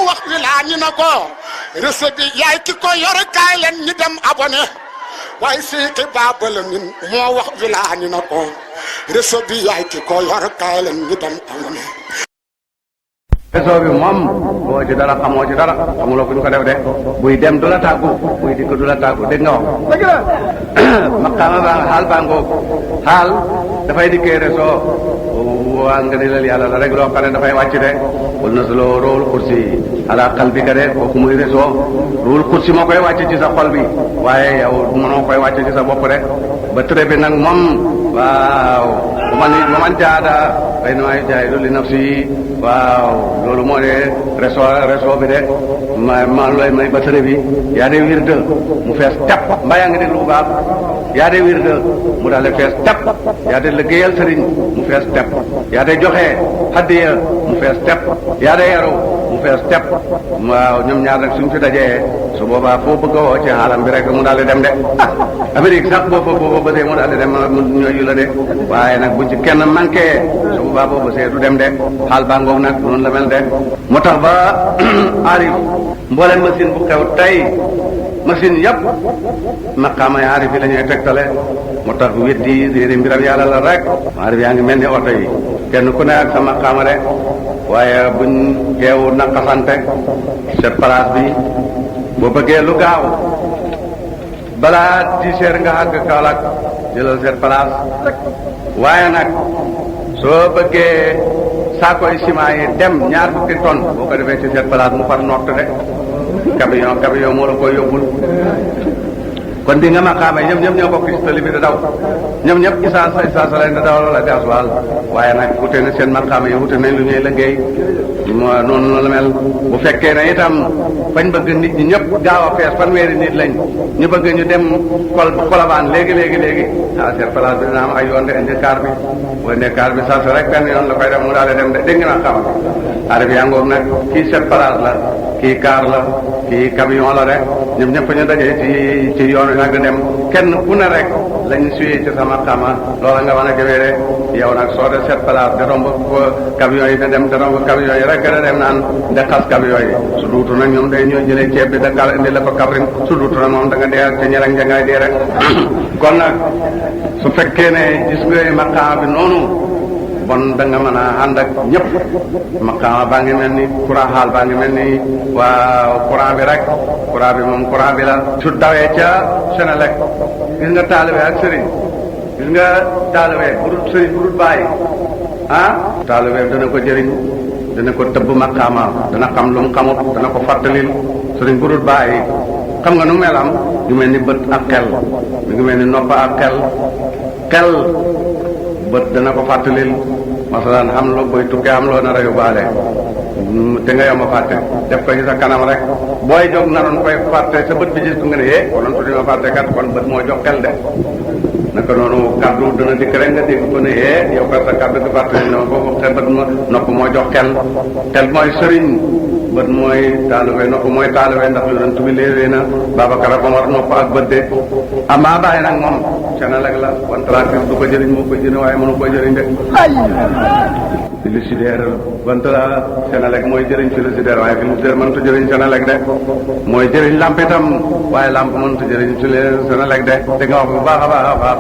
wax wi laa ñu ne ko réseau bi yaay ki ko yor kaay leen ñu dem abonné waaye Seydi Baba Lamine moo wax wi laa ñu ne ko réseau bi yaay ki ko yor kaay leen ñu dem abonné. réseau bi moom boo ci dara xamoo ci dara xamuloo fu ñu ko def de buy dem du la tàggu buy dikk du la tàggu dégg nga wax. dëgg la maqaama baa nga xaal baa ngoog xaal dafay dikkee réseau waa nga ne lal yàlla la rek loo xam ne dafay wàcc de wal na solo ruuhul kursi ala qalbika de kooku muy réseau ruuhul kursi moo koy wàcc ci sa xol bi waaye yow mënoo koy wàcc ci sa bopp de ba tëré bi nag moom waaw man jaada fay na maay jaay lu li nafsi waaw loolu moo de réseau bi de ma looy may ba tëré bi yaa de wirde mu fees tepp mbaa yaa ngi déglu bu baax yaa de wirde mu daal di fees tepp yaa de liggéeyal sëriñ mu fees tepp yaa de joxe hadiya mu fees tepp yaa de yaru mu fees tepp waaw ñoom ñaar rek suñ fi dajee su boobaa foo bëgg a woo ci xaalam bi rek mu daal di dem de Amérique sax boo bësee mu daal di dem ñooyu la de waaye nag bu ci kenn manqué su boobaa boo bësee du dem de xaal baa ngoog nag noonu la mel de moo tax ba arif mbooleen machine bu xew tey machine yëpp maqaama yi arif yi la ñuy tegtale moo tax weddi réeri mbiram yàlla la rek arif yaa ngi mel ni oto yi kenn ku ne ak sa maqaama de waaye buñ teewu naqasante set place bi boo bëggee lu gaaw balaa 10 heures nga àgg Kaolack jëlal set place waaye nag soo bëggee saakoy ciment yi dem 20 tonnes boo ko defee ci set place mu far nott de camion moo la koy yóbbul kon di nga maqaama ñoom ñëpp ñoo bokk ci tali bi da daw ñoom ñëpp isaasa leen da dawal wala gasoil waaye nag wute na seen maqaama yi wute nañ lu ñuy liggéey noonu la mel bu fekkee ne itam fañ bëgg nit ñi ñëpp gaaw a fees fanweeri nit lañ ñu bëgg ñu dem Colobane léegi seen place bi dina am ay yoon de indi car bi boo indee car bi saa rek benn yoon la koy def mu daal di dem de dégg nga xam arab yaa ngoog nag kii set place la kii car la kii camion la rek ñoom ñëpp ñu dajee ci yoon wi nag dem kenn ku ne rek lañ suyee ci sama xama loola nga mën a jëwee de yow nag soo de set place de romb camion yi da dem de romb camion yi rek da dem naan de xas camion yi su duutu nag ñoom day ñoo jëlee ceeb bi Dakar indi la ko Kaffrine su duutu nag moom da nga dee ak ca ñerek njangay dee rek kon nag su fekkee ne gis nga maqaama bi noonu bon da nga mën a ànd ak ñëpp maqaama baa ngi mel ni courant xaal baa ngi mel ni waa courant bi rek courant bi moom courant bi la su dawee ca Senelec gis nga taalibe ak sëriñ gis nga taalibe bu dul sëriñ bu dul bàyyi taalibe dana ko jëriñ dana ko tëbb maqaama dana xam lu mu xamut dana ko fàttalil sëriñ bu dul bàyyi xam nga nu mel am ñu mel ni bët ak xel mi ngi mel ni nopp ak xel bët dana ko fàttalil masalan xam loo koy tukkee am loo nar a yóbbaale te nga yomb a fàtte def ko ci sa kanam rek booy jóg naroon koy fàtte sa bët bi gis ko nga ne konoon tu dima fàtte kat kon bët moo jox xel de naka noonu kaddu dana dikk rek nga dégg ko ne yow kat sa kaddu gi fàtte na boobu xel bët nopp moo jox xel mooy sëriñ bët mooy taalibe nopp mooy taalibe ndax yonent bi léeg-léeg na Babacar ak Omar nopp ak bët de amaa bàyyi nag moom Senelec la ventilateur du ko jëriñ moo ko jëriñ waaye mënu ko jëriñ de frigidaire ventila Senelec mooy jëriñ frigidaire waaye frigidaire mënut a jëriñ Senelec de mooy jëriñ lamp itam waaye lamp mënut a jëriñ Senelec de te nga wax bu baax a baax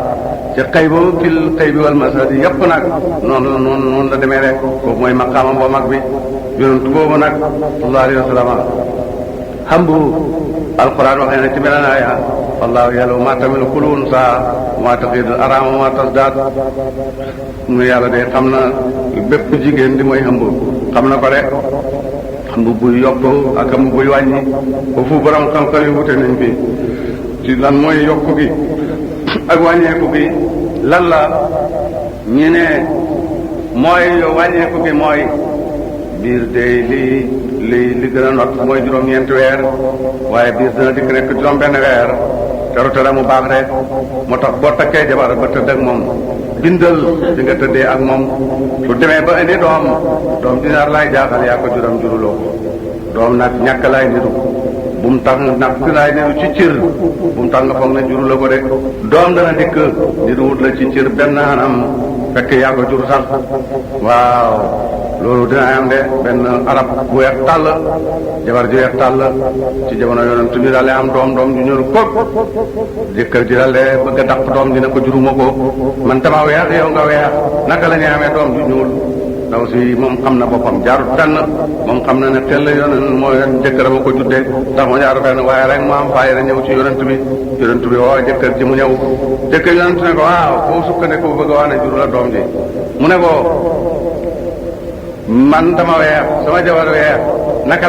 ci xëy bi wal masadi yëpp nag noonu la demee de kooku mooy maqaama boo mag bi yonent boobu nag sallallahu alayhi wa sallam xam bu alquran waxee na ci beneen aaya wallahu ya'lamu ma tamilu kullu unsa wa ma taqidu al-arham wa ma tasdaad mu yàlla de xam na bépp jigéen di mooy ëmb xam na ko de ëmb buy yokk ak ëmb buy wàññi foofu borom xam-xam yi wute nañ fi ci lan mooy yokk gi ak wàññeeku gi lan la ñu ne mooy wàññeeku gi mooy biir day li gën a not mooy juróom-ñeenti weer waaye biir dina dikk nekk juróom-benn weer te mu baax rek moo tax boo takkee jabar ba tëdd ak moom bindal di nga tëddee ak moom su demee ba indi doom dinaar laay jaaxal yaa ko juruloo ko doom nag ñàkk laay niru bu mu tax nag laay niru ci cër bu mu tax nga foog ne juruloo ko de doom dana dikk niru wut la ci cër benn anam fekk yaa ko jur sax waaw loolu dina am de benn arab bu weex tàll jabar ji weex tàll ci jamono yonent bi daal di am doom ju ñuul kóob jëkkër ji daal de bëgg a dàq doom ji ne ko juruma ko man dama weex yow nga weex naka la ñuy amee doom ju ñuul ndaw si moom xam na boppam jaarut fenn moom xam na ne xel yonent mooy jëkkëram a ko juddee ndax ma jaaru fenn waaye rek mu am faay la ñëw ci yonent bi woo jëkkër ji mu ñëw jëkkër yonent ne ko waaw foo sukkandiku bëgg a wax ne juru la doom ji mu ne ko man dama weex sama jabar weex naka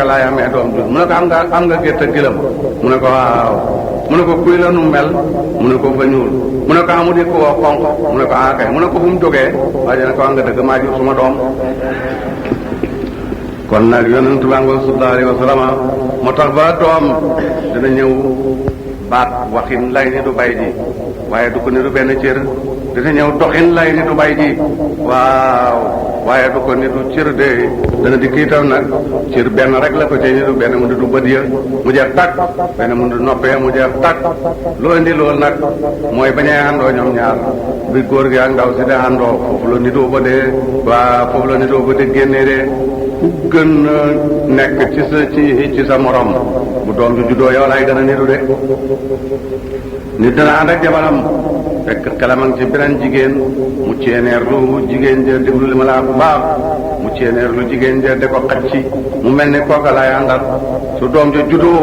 laay amee doom jur mu ne ko am nga gerte gilam mu ne ko waaw mu ne ko kuy la nu mel mu ne ko fa ñuul mu ne ko amul di ko xonq mu ne ko kay mu ne ko fu mu jógee waaye ne ko am nga dëgg maa jur suma doom kon nag yonent bi sallallahu alayhi wa sallam moo tax ba doom dina ñëw baat waxin lay ni du bay ji waaye du ko ni du benn cër dina ñëw doxin lay ni du bay ji waaw waaye du ko ni du cër de dana di kiitam nag cër benn rek la ko ci ni du benn mu di du bët ya mu jeex tàkk benn mu di noppee mu jeex tàkk loo indi loolu nag mooy bañee àndoo ñoom ñaar bi góor gi ak ndaw si de àndoo foofu la nitoo ba dee waa foofu la nitoo ba de génnee de ku gën nekk ci sa morom bu doom ju juddoo yow lay gën a nitu de nit dana ànd ak jabaram fekk xelamang ci beneen jigéen mu ceeneer lu jigéen ja déglu li ma laa bu baax mu ceeneer lu jigéen ja de ko xaj ci mu mel ni kooka lay àndal su doom ja juddoo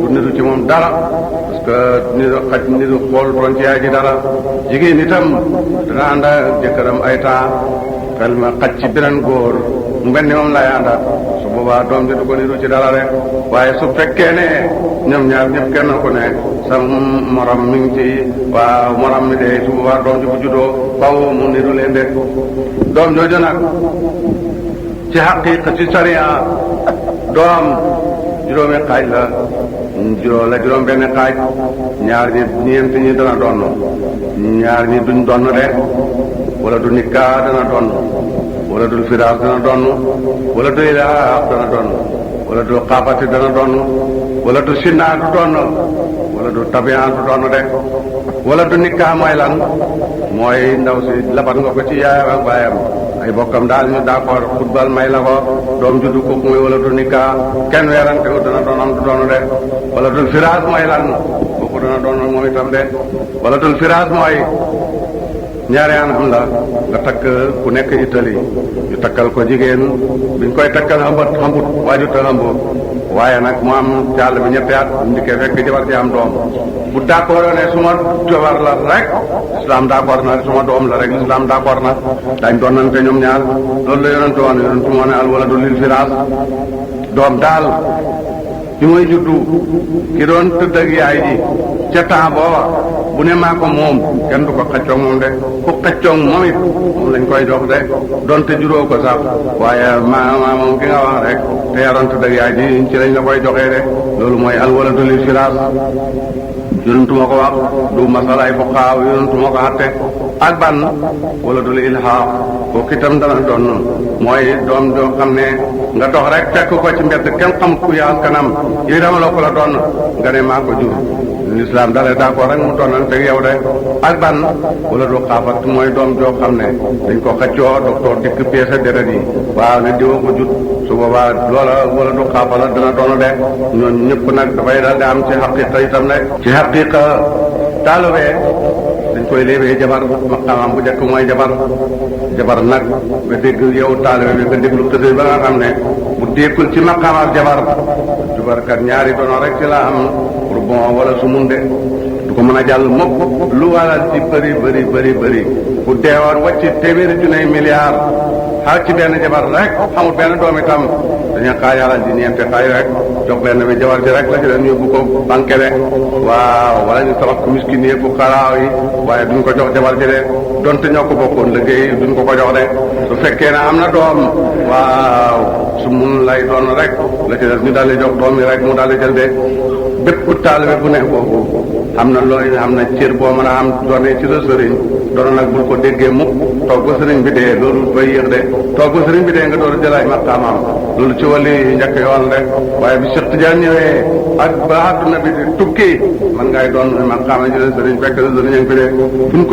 du nitu ci moom dara parce que nitu xaj nitu xool doon ci yaay ji dara jigéen itam dana ànd ak jëkkëram ay temps xel ma xaj ci beneen góor mu mel ni moom lay àndaat su boobaa doom ji du ko nitu ci dara rek waaye su fekkee ne ñoom ñaar ñëpp kenn ku ne sa morom mi ngi ci waaw morom mi de su boobaa doom ji bu juddoo faw mu nitu leen de doom jooju nag ci xaqiqa ci sariya doom juróomi xaaj la juróom benn xaaj ñaar ñi ñeent ñi dana donn ñaar ñi duñ donn de wala du nikkaa dana donn wala dul firaas dana donn wala du ilaax dana donn wala du xaafati dana donn wala du sinnaa du donn wala du tabiyaan du donn de wala du nikkaa mooy lan mooy ndaw si labat nga ko ci yaayam ak baayam ay bokkam daal ñu d'accord football may la ko doom juddu ko mooy wala du nikkaa kenn weerante ko dana doon am du donn de wala dul firaas mooy lan kooku dana donn moom itam de wala dul firaas mooy ñaari anam la nga takk ku nekk Italie ñu takkal ko jigéen biñ koy takkal xambut waajuta xambu waaye nag mu am jàll bi ñetti at ndikkee fekk jabar ji am doom bu d'accord ne suma jabar la rek islam d'accord na suma doom la rek islam d'accord na dañ doon nante ñoom ñaar loolu la yonentu moo ne al waladu lil firaas doom daal bi mooy juddu ki doon tëdd ak yaay ji ca temps booba bu ne maa ko moom kenn du ko xaccoog moom de ku xaccoog moom it moom lañ koy jox de donte juróo ko sax waaye maa moom ki nga wax rek te yaroon tëdd ak yaay ji ci lañ la koy joxee de loolu mooy al waladu lil firaas yonentu ma ko wax du masalaay fuqaaw yonentu ma ko xatte ak ban wala dul ilhaaq kooku itam dana doon mooy doom joo xam ne nga dox rek fekk ko ci mbedd kenn xam ku yaas kanam yi dama la ko la doon nga ne maa ko jur l'islam dale d'accord rek mu doonante ak yow de ak ban wala du xaafat mooy doom joo xam ne dañ ko xaccoo docteur dikk pièce deret yi waaw ne diwa ko jut su boobaa loola wala du xaafa la dana doon de ñooñu ñëpp nag dafay daal di am ci xaqiqa itam ne ci xaqiqa taalubee dañ koy léebee jabar maqaamam bu njëkk mooy jabar nag nga dégg yow taalibe bi nga déglu tëdd ba nga xam ne bu dékkul ci maqaamam jabarkat ñaari dono rek ci la am pour bon wala su mun de du ko mën a jàll mukk lu walal ci bëri bu deewoon wàcc téeméeri junni milliards xaar ci benn jabar rek amul benn doom itam dañu xaaj alal ji ñeenti xaaj rek jox benn bi jabar ji rek la ci leen yóbbu ko banque de waaw wala ñu tabax ko miskin yi ku xaraaw yi waaye duñ ko jox jabar ji de donte ñoo ko bokkoon liggéey duñ ko jox de su fekkee ne am na doom waaw su mun lay doon rek la ci des ñu daal di jox doom yi rek mu daal di jël de bépp taalibe bu ne boobu am na looy am na cër boo mën a am doone ci sa sëriñ doon nag bul ko déggee mukk toog ba sëriñ bi dee loolu bay yéex de toog ba sëriñ bi dee nga door a jëlaay maqaamaam loolu ci wàlli njëkk yoon rek waaye bi Cheikh Tidiane ñëwee ak ba àdduna bi di tukki man ngay doon man xaama ñu ne sëriñ fekk na sëriñ ngi fi de fuñ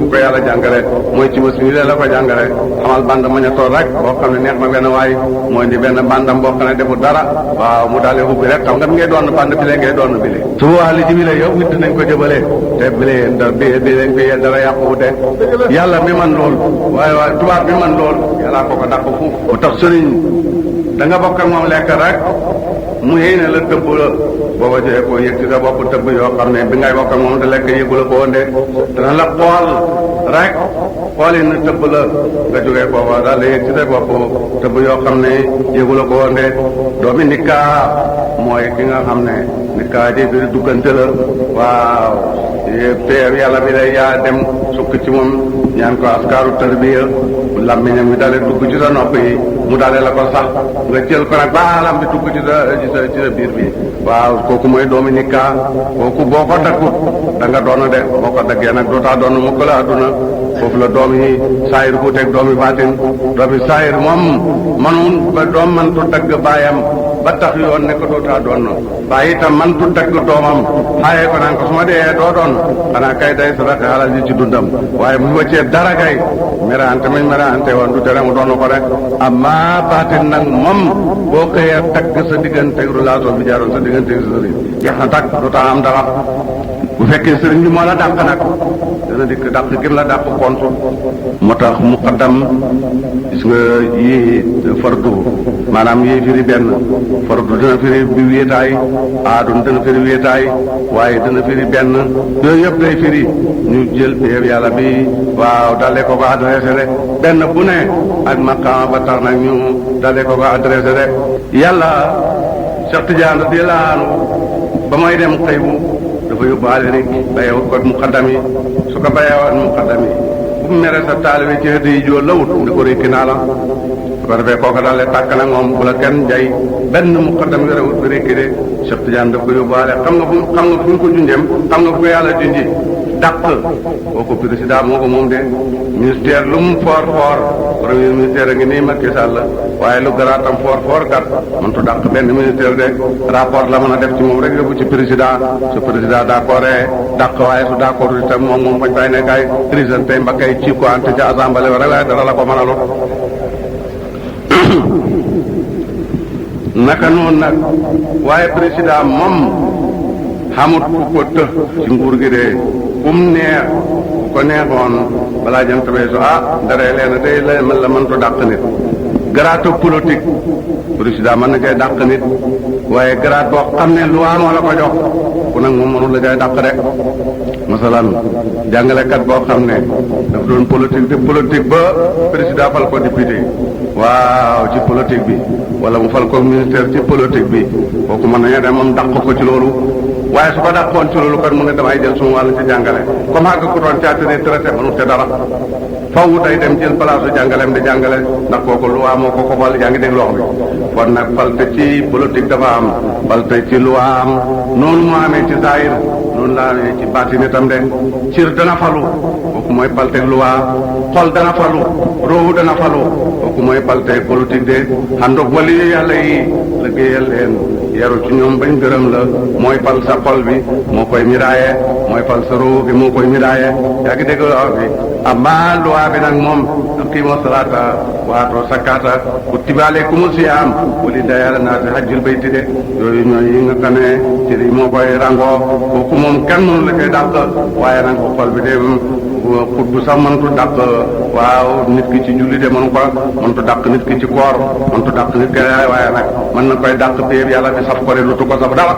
ko yàlla jàngale mooy ci machine yi la ko jàngale xamal band ma ña tool rek boo xam ne neex ma benn waay mooy di benn bandam boo xam ne deful dara waaw mu daal di ubbi rek xam nga ngay doon band bi le ngay doon bi le su waa li ji bi le yow nit nañ ko jëbalee te bi leen bi dara yàqu de yàlla mi man lool waaye tubaab mi man lool yàllaa ko dàq fuuf bu tax sëriñ da nga bokk ak moom lekk rek mu yéy ne la tëbb la booba jëlee ko yëg ci sa bopp tëbb yoo xam ne bi ngay bokk ak moom te lekk yëgu la ko woon de dana la xool rek xool yi na tëbb la nga jógee foofa daal di yëg ci sa bopp tëbb yoo xam ne yëgu la ko woon de doomi nikkaa mooy ki nga xam ne nikkaa ji bi duggante la waaw peer yàlla bi lay yaa dem sukk ci moom ñaan ko askaaru tarbiya lammiñam bi dalee dugg ci sa nopp yi mu dalee la ko sax nga jël ko nag baalam bi dugg ci sa biir bi waaw kooku mooy doomi nikkaa kooku boo ko daggut da nga doon de boo ko daggee nag dootaa doon mukk la adduna foofu la doom yi saayir ku teg doomi baatin doomi saayir moom manun ba doom man tu dagg baayam ba tax yoon ne ko dootaa doon bàyyi itam man tu dagg doomam xaayee ko naan ko su ma dee doo doon xanaa kay day sadaka alal ji ci dundam waaye bu wëccee dara kay merante mañ merante woon du tere mu doon ko rek amma baatin nag moom boo xëyee tagg sa diggante relation bi jaaroon sa diggante sa sëriñ jeex na tag dootaa am dara bu fekkee sëriñ bi moo la dàq nag dana dikk dàq gim la dàq kontu moo tax muqaddam gis nga yii fardu maanaam yii firi benn fardu dana firi bi wéetaay aadun dana firi wéetaay waaye dana firi benn yooyu yëpp day firi ñu jël péeb yàlla bi waaw dalee ko ko adressé rek benn bu ne ak maqaama ba tax nag ñu dalee ko ko adressé rek yàlla Cheikh Tidiane radiyallahu anhu ba may dem xëy bu dafa yóbbaale rek bayewut ko muqaddam yi su ko bayewoon muqaddam yi bu mu mere sa taalibe ci hëdd yi joo lawut ndi ko rékki naa la su ko defee kooka daal le tàkk nag moom bu la kenn jay benn muqaddam yorewut ba rékki de Cheikh Tidiane daf ko yóbbaale xam nga fu ñu ko junjeem xam nga fu ko yàlla junji dàq kooku président moo ko moom de ministère lu mu fort premier ministère a ngi nii Macky Sall waaye lu garaatam fort kat mëntu dàq benn ministère de rapport la mën a def ci moom rek yóbbu ci président su président d'accord dàq waaye su d'accord itam moom fañ fay nekk ay président tey mbakkay ci ko ante ca assemblée ba rek waaye dara la ko mën a lot naka noonu nag waaye président moom xamut ku ko të ci nguur gi de kum neex ku ko neexoon balaa jant bee su daree leen day la mën la mëntu dàq nit grade politique président mën na cay dàq nit waaye grade boo xam ne loi moo la ko jox ku nag moom mënul la cay dàq rek masalan jàngalekat boo xam ne daf doon politique di politique ba président fal ko député waaw ci politique bi wala mu fal ko ministère ci politique bi kooku mën nañu dem moom dàq ko ci loolu waaye su ko dàqoon ci loolu kon mu ne damay jël suma wàll ci jàngale comme xàgg ku doon caatiri traité mënut te dara faw day dem jël place su jàngaleem di jàngale ndax kooku loi moo ko fal yaa ngi dégg loo xam ne kon nag falte ci politique dafa am falte ci loi am noonu moo amee ci zahir noonu la amee ci baatin itam de cir dana falu kooku mooy falte loi xol dana falu roohu dana falu kooku mooy falte politique de xandoog wali yu yàlla yi liggéeyal leen yaru ci ñoom bañ gërëm la mooy fal sa xol bi moo koy miraaye mooy fal sa roohu bi moo koy miraaye yaa ngi dégg loo bi amma loi bi nag moom aqiimu salaata waatoo sakkaata kutiba alaykumu siyaam wali dayala naasi hajjul bayti de yooyu ñooy yi nga xam ne ci li moo koy rangoo kooku moom kenn mënu la koy dàq waaye nag bu xol bi de xut bu sax mëntu dàq waaw nit ki ci julli de mëntu dàq nit ki ci koor mëntu dàq nit ki waaye nag mën na koy dàq péeb yàlla bi saf ko de lutu ko saf dara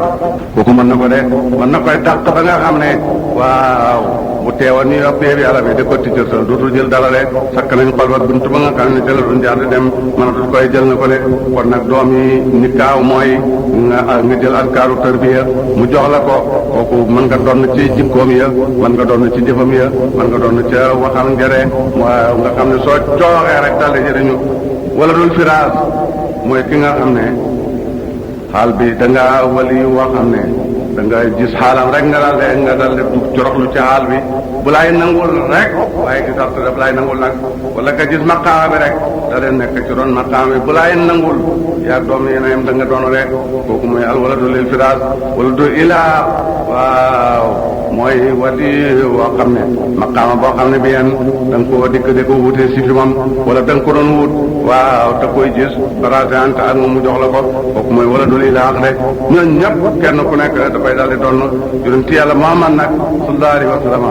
kooku mën na ko de mën na koy dàq ba nga xam ne waaw bu teewoon ni yo péeb yàlla bi da ko ticërsal dootul jël dara de sakk nañ xol ba buntu ba nga xam ne jëla duñ jaar di dem mënatul koy jël na ko de kon nag doom yi nit kaaw mooy nga jël askaaru tarbiya mu jox la ko kooku mën nga doon ci jikkoom ya mën nga doon ci jëfam ya mën nga doon ca waxam njëre nga xam ne soo cooxee rek daal di jëriñu wala dul firaas mooy ki nga xam ne xaal bi da nga wali woo xam ne da nga gis xaalam rek nga daal de du coroxlu ci xaal bi bu laay nangul rek waaye gisarte daf laay nangul nag wala nga gis maqaama bi rek da leen nekk ci ron maqaam bi bu laa yeen nangul yaa doom yéen a yem da nga doon rek kooku mooy al waladu lil firaas waladu ilaa waaw mooy wati woo xam ne maqaama boo xam ne bi yeen da nga koo dikk di ko wutee si fi moom wala da nga ko doon wut waaw te koy gis barasante ak moom mu jox la ko kooku mooy waladu ilaa rek ñooñ ñëpp kenn ku nekk dafay daal di doon yonent yàlla Muhammad nag sallallahu alayhi wa sallam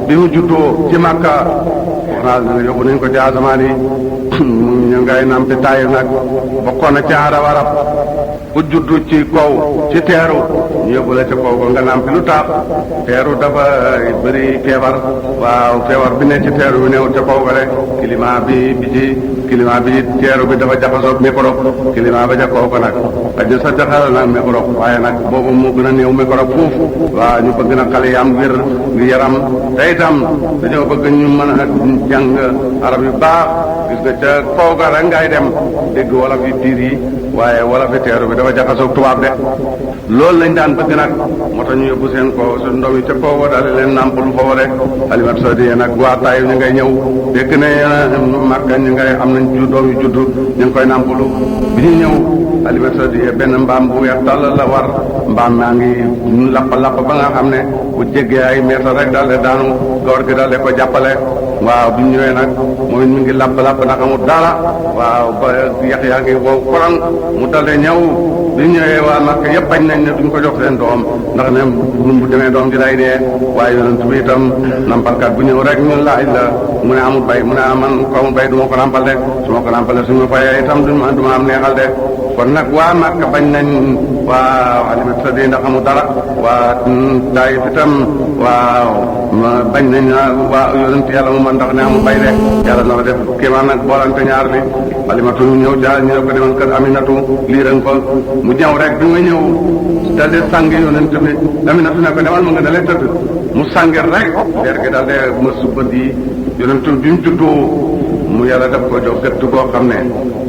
bi mu juddoo ci Makka wax naa ne yóbbu nañ ko ci asamaan yi ñu ngay nampi taay nag bokkoon na ci arab ku juddu ci kaw ci teeru ñu yóbbu la ci kaw ko nga nampi lu tax teeru dafa bëri feebar waaw feebar bi ne ci teeru bi newul ca kaw ga rek climat bi teeru bi dafa jaxasoo microbe climat ba ca kaw ko nag xëy na sa jaxal nag microbe waaye nag boobu moo gën a néew microbe foofu waaw ñu bëgg na xale yi am wér ngi yaram te itam dañoo bëgg ñu mën a jàng arab yu baax gis nga ca kaw ga rek ngay dem dégg wolof yi diir yi waaye wolof yi teeru bi dafa jaxasoo tubaab de loolu lañ daan bëgg nag moo tax ñu yóbbu seen ko seen ndoom yi ca kaw ga daal di leen nàmpalu foofu rek Halimatu Saadiya nag waa Taayif ñu ngay ñëw dégg ne Makka ñu ngay am nañ doom yu juddu ñu ngi koy nàmpalu bi ñu ñëw Halimatu Saadiya benn mbaam bu weex tàll la war mbaam maa ngi lapp ba nga xam ne bu jéggee ay meetar rek daal di daanu gawar gi daal di ko jàppale waaw bi ñu ñëwee nag moom it mi ngi lapp ndax amul dara waaw ba yax yaa ngi wow korong mu dal di ñëw bi ñu ñëwee waa Makka yëpp bañ nañ ne duñ ko jox seen doom ndax ne bu demee doom ji day dee waaye yonent bi itam nampalkat bu ñëw rek ñun laaj la mu ne amul bay mu ne man ko amul bay du ma ko nampal de su ma ko nampalee suñu fayee itam du ma am neexal de kon nag waa Makka bañ nañ waa Halimatu Saadiya ndax amul dara waa Taayif itam waaw bañ nañ waa yonent yàlla mu man ndax ne amul bay de yàlla na def kéemaan nag boolante ñaar bi Halimatu ñëw jaar ñu ne ko demal kër Aminatu lii ren ko mu ñëw rek bi nga ñëw dal di sang yonent bi Aminatu ne ko demal mu nga dalee tëdd mu sang rek leer gi daal de mës bët yi yonent bi mu juddoo mu yàlla def ko jox gëtt goo xam ne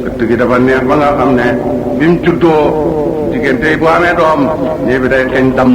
gëtt gi dafa neex ba nga xam ne bi mu juddoo jigéen tey bu amee doom ñii bi day xeeñ damm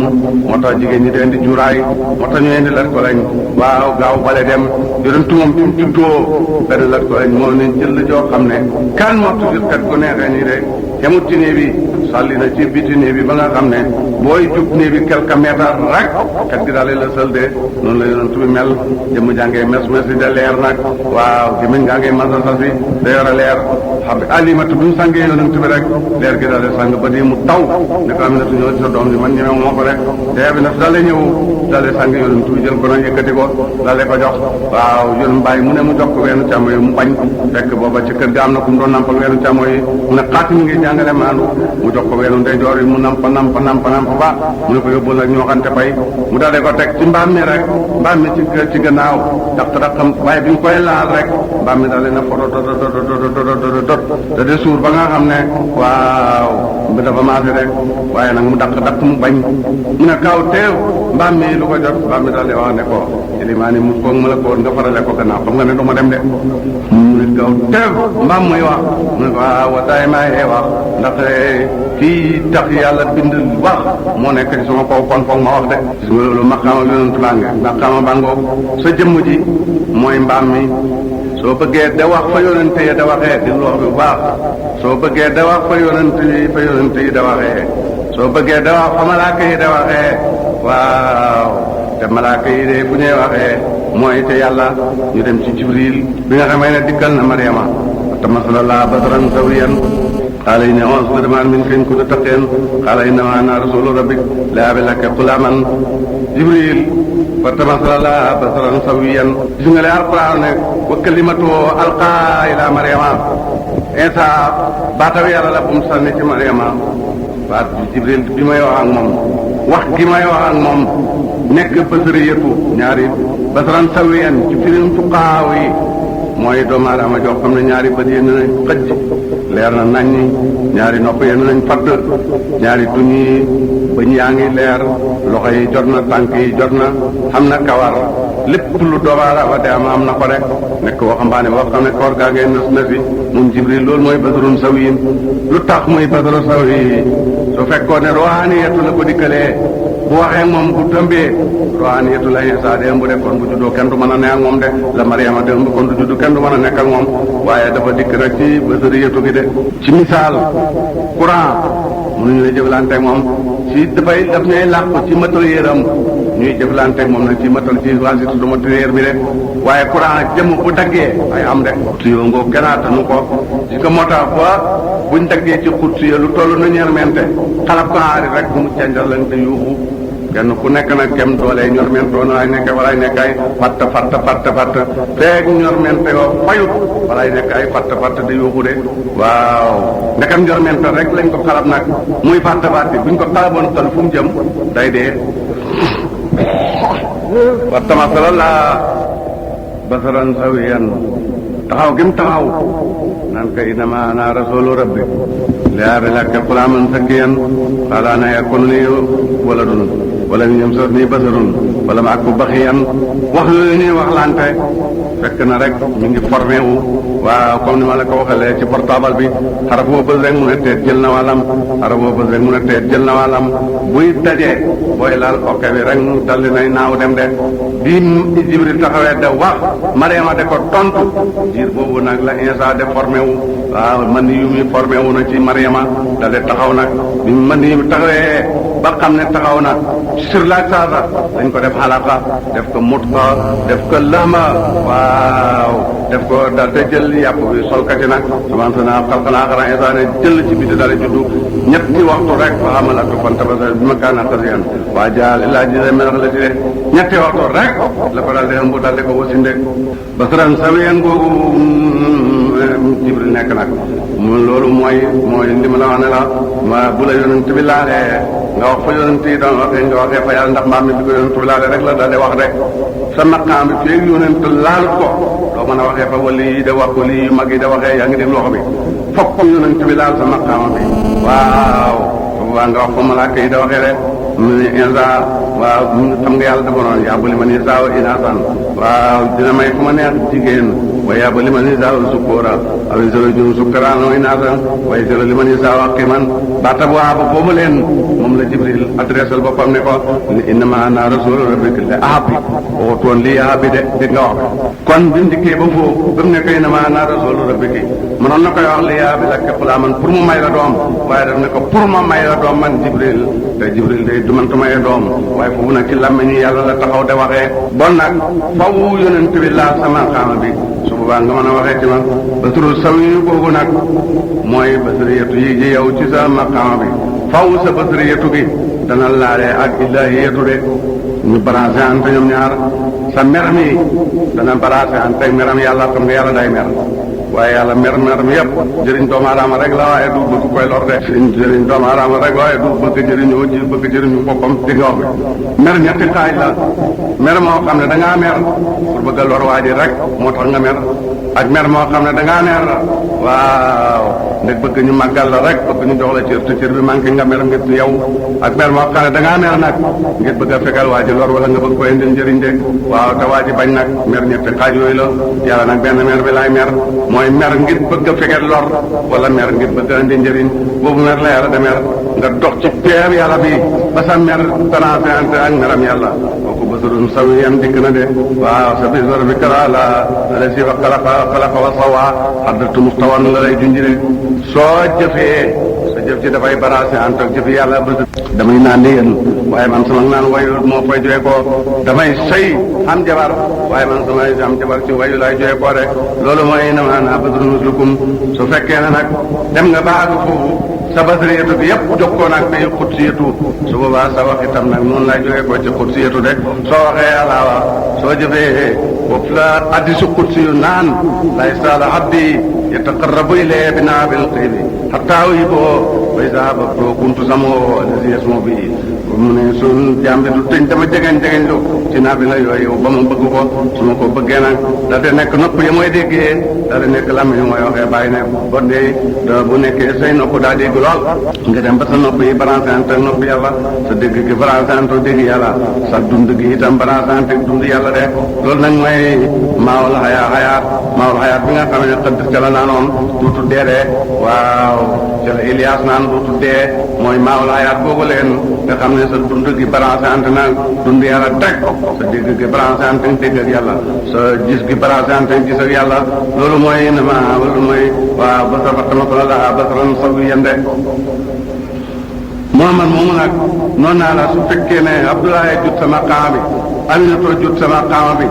moo tax jigéen ñi deen di juraay moo tax ñu indi lat ko lañ waaw gaaw bale dem yonentu moom bi mu juddoo benn lat ko lañ moo ne jël joo xam ne kan mottu gis kat ku neexee nii de xemut ci néeg bi sàlli na ci biti néeg bi ba nga xam ne booy jub néeg bi quelques mètres rek kat gi daal la sël de noonu la yonentu bi mel jëmm jàngee mes di de leer nag waaw gémmiñ gaa ngi masasa si da yore leer xam Halimatu bi mu sàngee yonentu bi rek leer gi daal sang ba di mu taw ne ko Aminatu ñëw ci sa doom bi man ñëwee moo ko rek te Aminatu daal ñëw daal sang yonentu bi jël ko nag yëkkati ko daal ko jox waaw yoon mbaay mu ne mu jox ko weenu càmmo yi mu bañ fekk booba ci kër ga am na ku mu doon nampal weenu càmmo yi mu ne xaati mi ngi jàngale maandu mu jox ko weenu ndeyjoor yi mu namp ba mu ne ko yóbbul nag ñoo xante fay mu daal ko teg ci mbaam mi rek mbaam mi ci gannaaw daq-daqam waaye bi ñu koy laal rek mbaam mi daal na foto dot te de suur ba nga xam ne waaw bi dafa maase rek waaye nag mu daq mu bañ mu ne kaw teew mbaam mi lu ko jot mbaam mi daal di wax ne ko ilimaani mu ko ma la ko nga farale ko gannaaw xam nga ne du ma dem de mu ne kaw teew mbaam muy wax mu ne ko waaw wataay maa yee wax ndax kii tax yàlla bind wax moo nekk ci sama kaw kon foog ma wax de gis nga loolu maqaama yonentu baa nge maqaama bàngoo sa jëmm ji mooy mbaam mi soo bëggee da wax fa yonente yi da waxee di wax bu baax soo bëggee da wax fa yonente yi da waxee soo bëggee da wax fa malaaka yi da waxee waaw te malaaka yi de bu ñuy waxee mooy te yàlla ñu dem ci Jibril bi nga xamee ne dikkal na Mariama tamasalallaa basaran sawiyan qaala inni a'uuzu birahmaani minka in kunta taqiyyan qaala innamaa ana rasuulu rabbik li'ahaba laka ghulaaman Jibril fa tamasalallaa basaran sawiyan gis nga le Alquraan ne wa kalimatuhu alqaa ilaa Mariama Isa baataw yàlla la bu mu sànni ci Mariama baat Jibril bi may wax ak moom wax gi may wax ak moom nekk basariyatu ñaari basaran sawiyan ci firim fuqaaw yi mooy doomu aadama joo xam ne ñaari bët yi nañ xëj leer na nañ ñaari nopp yi nañ fatt ñaari tuñ yi bëñ yaa ngi leer loxo yi jot na tànk yi jot na xam na kawar lépp lu doomu aadama te am na ko rek nekk waxambaane boo xam ne koor gaa ngee nës na fi mun Jibril loolu mooy basarun sawiyin lu tax muy basaru sawi su fekkoon ne ruhaaniyatu la ko dikkalee bu waxee moom bu tëmbee ruhaniyatu la Isa de ëmb de kon bu juddoo kenn du mën a ne ak moom de la Mariama de ëmb kon du juddu kenn du mën a nekk ak moom waaye dafa dikk rek ci basariyatu gi de ci misaal courant mënuñu la jëflante ak moom ci daf ñuy làqu ci matériel am ñuy jëflante ak moom nag ci matal ci wasitu du matériel bi de waaye courant jëm bu daggee ay am de tuyoo ngoo kenaatanu ko ci ko moo tax ba buñ daggee ci xut si lu toll na ñermente xalab ko aari rek mu cenjal lañ te yuuxu kenn ku nekk nag kem doole ñormente walaay nekk walaay nekk ay fatt feeg ñormente yoo fayut walaay nekk ay fatt di yuuxu de waaw ndekam ñormente rek lañ ko xalab nag muy fatt buñ ko xalaboon xel fu mu jëm day dee wa tamasala la basaran sawiyan taxaw gim taxaw naan ka inama ana rasulu rabbi liabi laka xulaaman sakiyan xaala ana yakun li waladun wala ñu ñëm sos nii basarun wala ma ak ku baxiyan wax yooyu ñuy wax lante fekk na rek mi ngi formé wu waaw comme ni ma la ko waxalee ci portable bi xaraf boo bës rek mu ne teet jël na wàllam xaraf boo bës rek mu ne teet jël na wàllam buy dajee booy laal oke bi rek daldi nay naaw dem de bi Jibril taxawee de wax Mariama de ko tontu diir boobu nag la Isa de formé wu waaw man yu mi formé wu na ci Mariama daldi taxaw nag bi man yu taxawee ba xam ne taxaw na sur la saasa dañ ko def xalaqa def ko mutqa def ko lahma waaw def ko daal te jël yàpp bi solkati nag subhaana xalqanaa xaran Isa ne jël ci biti dara juddu ñetti waxtu rek fa xamalatu fantabasa bi ma kaana xasiyan waa jaal ilaa jise melax la ci de ñetti waxtu rek la ko daal di ëmb daal di ko wasinde basaran sawiyan googu Jibril nekk nag loolu mooy li ma la wax ne la ma bu la yonent bi laalee nga wax fa yonent yi doon waxee nga waxee fa yàlla ndax maam mi bi ko yonent bi laalee rek la daal di wax rek sa maqaam bi feeg yonent laalut ko doo mën a waxee fa wali yi da wax wali yu mag yi da waxee yaa ngi dégg loxo bi fokk yonent bi laal sa maqaama bi waaw waa nga wax fa malaaka yi da waxee rek mu ne Isa waaw xam nga yàlla dafa noonu yàbbu li ma ni saawa inaasan waaw dina may ku ma neex jigéen waaye yàbbu li ma ni saawa sukkoora aw solo jum sukkaraano inaasan waaye solo li ma ni saawa qiman baatab waa ba boobu leen moom la Jibril adressé boppam ne ko innama ana rasul rabbika li ahabi waxutoon lii ahabi de dégg nga wax kon bi mu dikkee ba foofu ba mu ne ko innama ana rasul rabbika mënoon na koy wax li ahabi la keppalaa man pour mu may la doom waaye daf ne ko pour ma may la doom man Jibril te Jibril day du man tumayee doom waaye foofu nag ci làmmiñu yàlla la taxaw de waxee bon nag faw yonent bi laa sama xaama bi su boobaa nga mën a waxee ci man basarul sawiyu boobu nag mooy basariyatu yi ji yow ci sa maqaama bi faw sa basariyatu gi dana laalee ak illahiyatu de ñu branché ante ñoom ñaar sa mer mi dana branché ante meram yàlla xam nga yàlla day mer waaye yàlla mer mi yëpp jëriñ doomu aadama rek la waaye du bëgg koy lor de jëriñ doomu aadama rek waaye du bëgg jëriñu boppam di nga wax bi mer ñetti xaaj la mer moo xam ne da ngaa mer pour bëgg a lor waa ji rek moo tax nga mer ak mer moo xam ne da ngaa mer waaw ndeg bëgg ñu màggal la rek bëgg ñu jox la cër te cër bi manqué nga mer ngir yow ak mer moo xam ne da ngaa mer nag ngir bëgg a fekkal waa ji lor wala nga bëgg koy indil njëriñ de waaw te waa ji bañ nag mer ñetti xaaj yooyu la yàlla nag benn mer bi laay mer mooy mer ngir bëgg a fekkal lor wala mer ngir bëgg a indi njëriñ boobu mer la yàlla de mer nga dox ci peer yàlla bi ba sa mer transante ak meram yàlla kooku basarun sawiyan dikk na de waaw sa bisar bi kala la ala si wa xalaqa wa sawa xaddatu mustawan la lay junjire soo jëfee sa jëf ci dafay baraase ant ak jëfi yàlla ba damay naan di yéen waaye man sama naan wayu moo fay joxe ko damay sëy am jabar waaye man sama am jabar ci wayu laay joxe ko rek loolu mooy na maanaam basarun mislukum su fekkee ne nag dem nga ba àgg foofu sa basariyatu bi yëpp jokkoo nag bay xudsiyatu su boobaa sa wax itam nag noonu lay jógee ko ci xudsiyatu de soo waxee yàlla wa soo jëfee boobu la hadiisu xudsiyu naan lay saala abdi yataqarrabu ilayya binaabil qaybi hattaa uhibbahu wa izaa ahbabtuhu kuntu sam'ahu allazii yasma'u bihi mu ne suñ jaam bi du tëñ dama jegeñ lu ci naa bi la yooyu ba ma bëgg ko su ma ko bëggee nag da de nekk nopp ya mooy déggee da de nekk làmmiñ mooy waxee bàyyi ne bon de bu nekkee say nopp daa dégg lool nga dem ba sa nopp yi branché ante nopp yàlla sa dégg gi branché ante dégg yàlla sa dund gi itam branché ante dund yàlla de loolu nag mooy mooy maawul xayaat maawul xayaat bi nga xam ne xëdd ca la naanoon duutu dee de waaw ca la Ilias naan duutu dee mooy maawul xayaat boobu leen nga xam ne sa dund gi balancé ante na dund yàlla direct sa dégg gi balancé ante dégg ak yàlla sa gis gi balancé ante gis ak yàlla loolu mooy loolu mooy waaw basar fatama ko la basaran sabu yende Muhammad moomu nag noonu naa la su fekkee ne Abdoulaye jut sama xaama bi Aminata jut sama xaama bi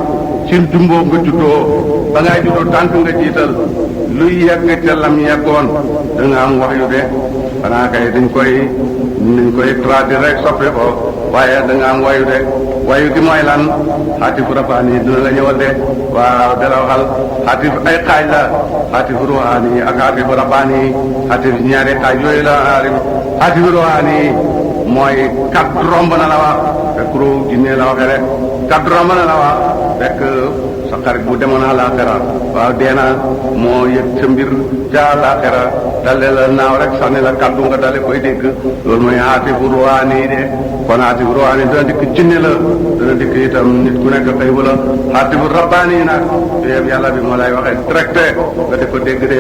ci jumboo nga juddoo ba ngay juddoo tànk nga jiital luy yegg ca lam yeggoon da nga am wax yu de xanaa kay dañ koy traduire rek soppi ko waaye da nga am wayu de wayu gi mooy lan xaatifu rafaani yi dina la ñëwal de waaw dala waxal xaatif ay xaaj la xaatifu ruhaani yi ak xaatifu rafaani yi xaatif ñaari xaaj yooyu la xaatifu ruhaani yi mooy kat romb na la wax fekk ru jinne la waxee rek kat romb na la wax fekk sa xarit bu demoon àllaaxira waaw deena moo yëg sa mbir ca àllaaxira dale la naaw rek sànni la kaddu nga dale koy dégg loolu mooy xaatifu ruhaani de kon xaatifu ruhaani dana dikk jinne la dana dikk itam nit ku nekk xëy wala xaatifu rabbaani yi nag yëpp yàlla bi moo lay waxee directe nga di ko dégg de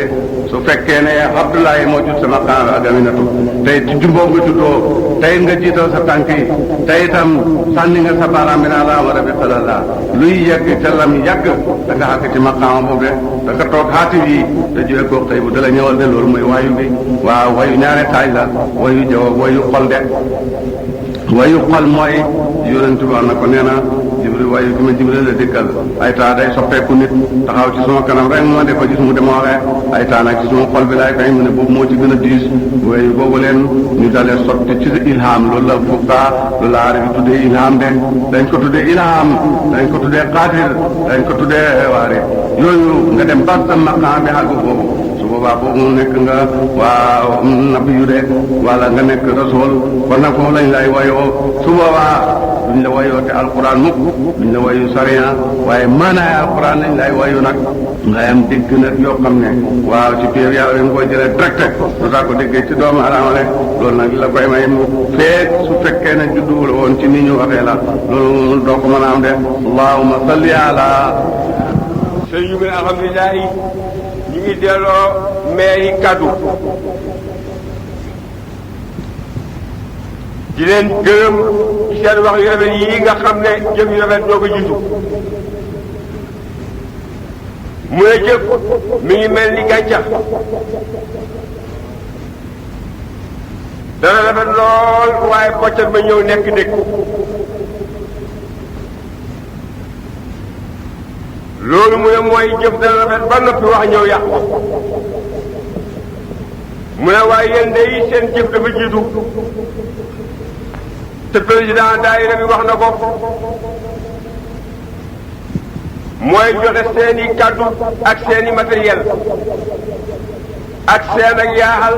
su fekkee ne Abdoulaye moo jut sama xaama ak Aminatu tey ci jumboo nga juddoo tey nga jiital sa tànk yi tey itam sànni nga sa baaraam bi naa la war a bi xelal la luy yegg ca lam yàgg da nga xàgg ci maqaama boobu de da nga toog xaatif yi te jóge koo xëy bu dala ñëwal de loolu mooy wayu bi waaw wayu ñaari xaaj la wayu jaw wayu xol de wayu xol mooy yonent bi wax na ko nee na Jibril wayu gi ma Jibril la dikkal ay taa day soppeeku nit taxaw ci suma kanam rek ma de ko gis mu dem waxee ay taa nag ci suma xol bi laay fay mu ne boobu moo ci gën a diis wayu boobu leen ñu dalee sotti ci ilham loolu la fukka loolu la aari bi tuddee ilham de dañ ko tuddee ilham dañ ko tuddee xaatir dañ ko tuddee waare yooyu nga dem ba sa maqaam bi àgg boobu su boobaa boobu mu nekk nga waaw nabi yu de wala nga nekk rasul kon nag foofu lañ lay wayoo su boobaa duñ la wayoo te alquran mukk duñ la wayu sariya waaye maanaay alquran lañ lay wayu nag nga am dégg nag yoo xam ne waaw ci biir yàlla nga koy jëlee direct lu tax ko déggee ci doomu aadama rek loolu nag la koy may feek su fekkee ne judduwul woon ci ni ñu waxee la loolu doo ko mën a am de allahumma salli ala sëñ bi alhamdulilah ñu ngi delloo maire yi kaddu di leen gërëm ci seen wax yu rafet yi nga xam ne jëf yu rafet doo ko jiitu mu ne jëf mi ngi mel ni gàncax dana rafet lool waaye poccat ba ñëw nekk dëkk loolu mu ne mooy jëf dana rafet ba noppi wax ñëw yàqu mu ne waaye yéen day seen jëf dafa jiitu te président daayira bi wax na ko mooy joxe seeni kàddu ak seeni matériel ak seen ak yaaxal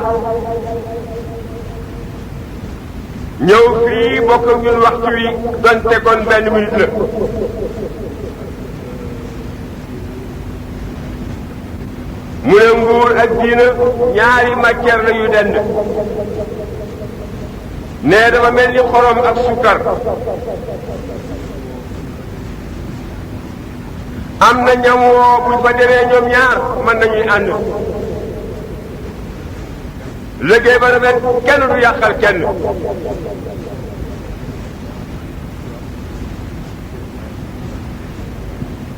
ñëw fii bokk ak ñun waxtu wi donte kon benn minute la mu ne nguur ak diina ñaari matière la yu dend ne dafa mel ni xorom ak sukkar am na ñam woo buñ fa demee ñoom ñaar mën nañuy ànd liggéey ba rafet kenn du yàqal kenn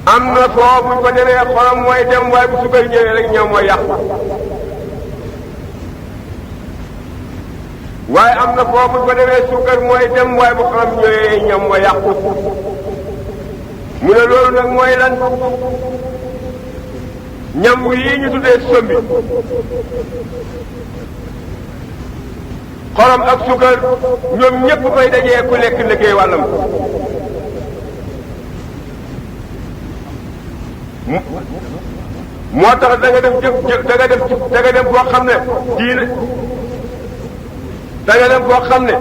am na foo buñ fa demee xorom mooy dem waaye bu sukkar ñëwee rek ñam mooy yàqu waaye am na foo buñ fa demee sukkar mooy dem waaye bu xorom ñëwee ñam mooy yàqu mu ne loolu nag mooy lan ñam yii ñu tuddee sombi xorom ak sukkar ñoom ñëpp koy dajee ku nekk liggéey wàllam moo tax da nga dem da nga dem boo xam ne diine da nga dem boo xam ne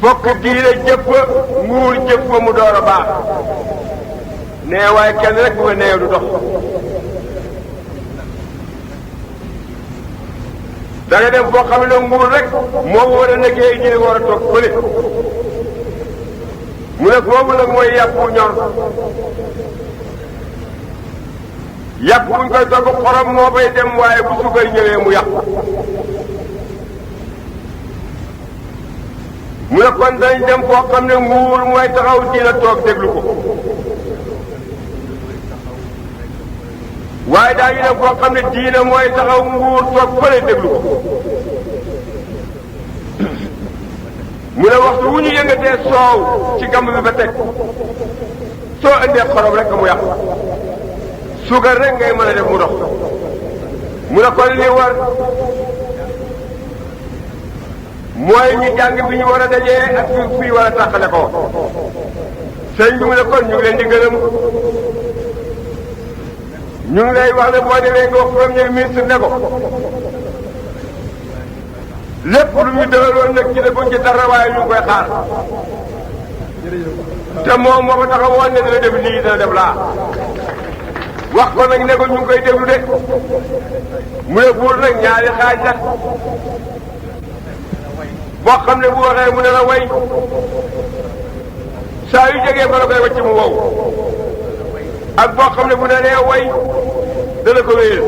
fokk diine jëf fa nguur jëf fa mu door a baax nee waaye kenn rek bu nga neew du dox da nga dem boo xam ne nguur rek moo war a liggéey diine war a toog fële mu ne boobu nag mooy yàpp wu ñor yàpp buñ koy togg xorom moo fay dem waaye bu sukkar ñëwee mu yàq mu ne kon dañ dem foo xam ne nguur mooy taxaw dina toog déglu ko waaye daañu dem foo xam ne diina mooy taxaw nguur toog fële déglu ko mu ne waxtu wu ñu yëngatee soow ci gamb bi ba teg soo indee xorom rek mu yàqu suukar rek ngay mën a def mu dox mu ne kon li war mooy ñu jàng bi ñu war a dajee ak fi ñu war a tàqale ko sëñ bi mu ne kon ñu ngi leen di gërëm ñu ngi lay wax ne boo demee nga wax premier ministre ne ko lépp lu ñu dëgëroon nag ci defuñ ci dara waaye ñu ngi koy xaar te moom moo ko taxawoon ne dana def lii dana def laa wax ko nag ne ko ñu ngi koy déglu de mu ne buur nag ñaari xaaj la boo xam ne bu waxee mu ne la way saa yu jegee fa la koy wàcc mu wow ak boo xam ne bu ne nee way dana ko wéyal